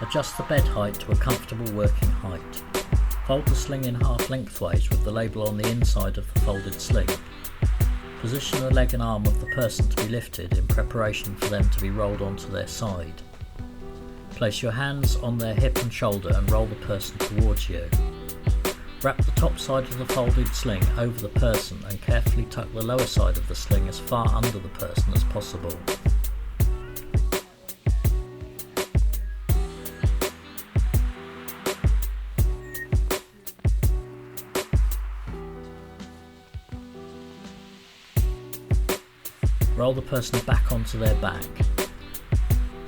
Adjust the bed height to a comfortable working height. Fold the sling in half lengthways with the label on the inside of the folded sling. Position the leg and arm of the person to be lifted in preparation for them to be rolled onto their side. Place your hands on their hip and shoulder and roll the person towards you. Wrap the top side of the folded sling over the person and carefully tuck the lower side of the sling as far under the person as possible. Roll the person back onto their back.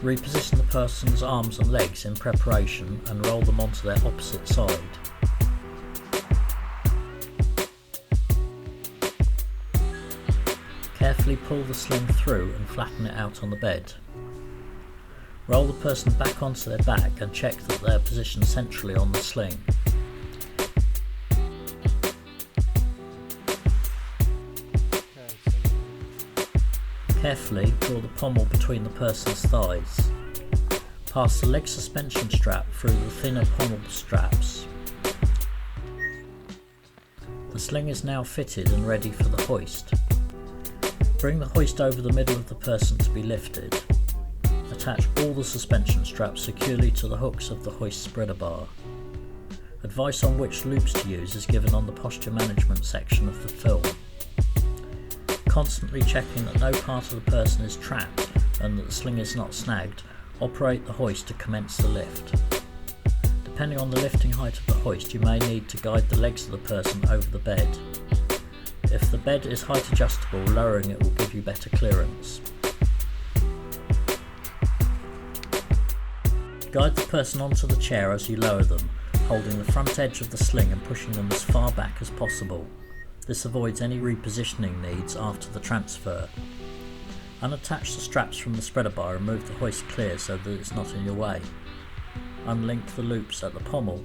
Reposition the person's arms and legs in preparation and roll them onto their opposite side. Carefully pull the sling through and flatten it out on the bed. Roll the person back onto their back and check that they are positioned centrally on the sling. Carefully draw the pommel between the person's thighs. Pass the leg suspension strap through the thinner pommel straps. The sling is now fitted and ready for the hoist. Bring the hoist over the middle of the person to be lifted. Attach all the suspension straps securely to the hooks of the hoist spreader bar. Advice on which loops to use is given on the posture management section of the film. Constantly checking that no part of the person is trapped and that the sling is not snagged, operate the hoist to commence the lift. Depending on the lifting height of the hoist, you may need to guide the legs of the person over the bed. If the bed is height adjustable, lowering it will give you better clearance. Guide the person onto the chair as you lower them, holding the front edge of the sling and pushing them as far back as possible. This avoids any repositioning needs after the transfer. Unattach the straps from the spreader bar and move the hoist clear so that it's not in your way. Unlink the loops at the pommel.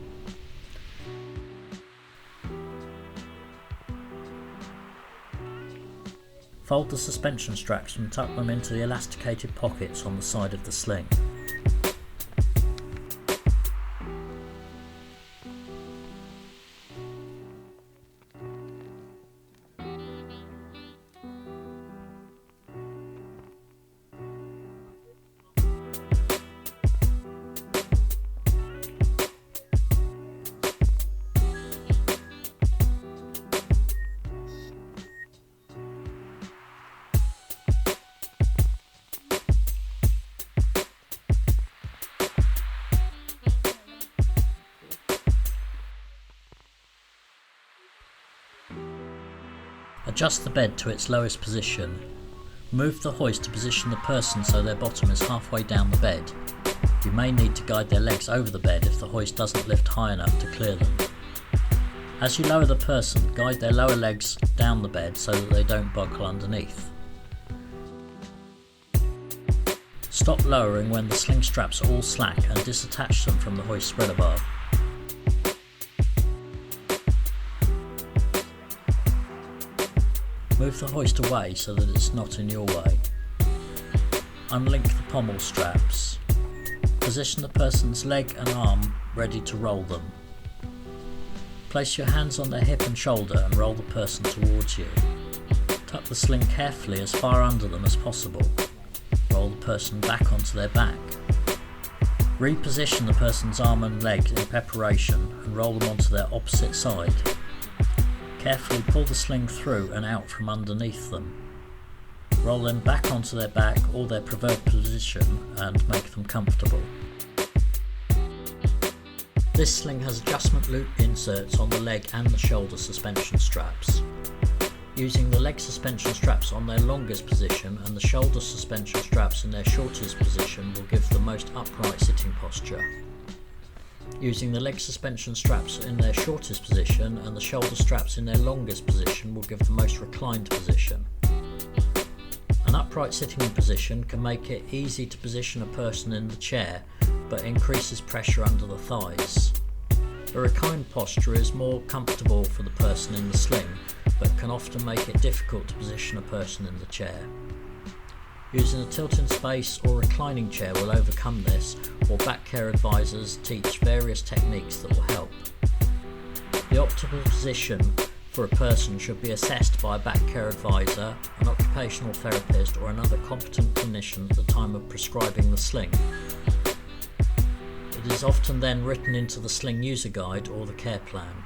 Fold the suspension straps and tuck them into the elasticated pockets on the side of the sling. Adjust the bed to its lowest position. Move the hoist to position the person so their bottom is halfway down the bed. You may need to guide their legs over the bed if the hoist doesn't lift high enough to clear them. As you lower the person, guide their lower legs down the bed so that they don't buckle underneath. Stop lowering when the sling straps are all slack and disattach them from the hoist spreader bar. Move the hoist away so that it's not in your way. Unlink the pommel straps. Position the person's leg and arm ready to roll them. Place your hands on their hip and shoulder and roll the person towards you. Tuck the sling carefully as far under them as possible. Roll the person back onto their back. Reposition the person's arm and leg in preparation and roll them onto their opposite side. Carefully pull the sling through and out from underneath them. Roll them back onto their back or their preferred position and make them comfortable. This sling has adjustment loop inserts on the leg and the shoulder suspension straps. Using the leg suspension straps on their longest position and the shoulder suspension straps in their shortest position will give the most upright sitting posture. Using the leg suspension straps in their shortest position and the shoulder straps in their longest position will give the most reclined position. An upright sitting position can make it easy to position a person in the chair, but increases pressure under the thighs. A reclined posture is more comfortable for the person in the sling, but can often make it difficult to position a person in the chair. Using a tilting space or reclining chair will overcome this, or back care advisors teach various techniques that will help. The optimal position for a person should be assessed by a back care advisor, an occupational therapist or another competent clinician at the time of prescribing the sling. It is often then written into the sling user guide or the care plan.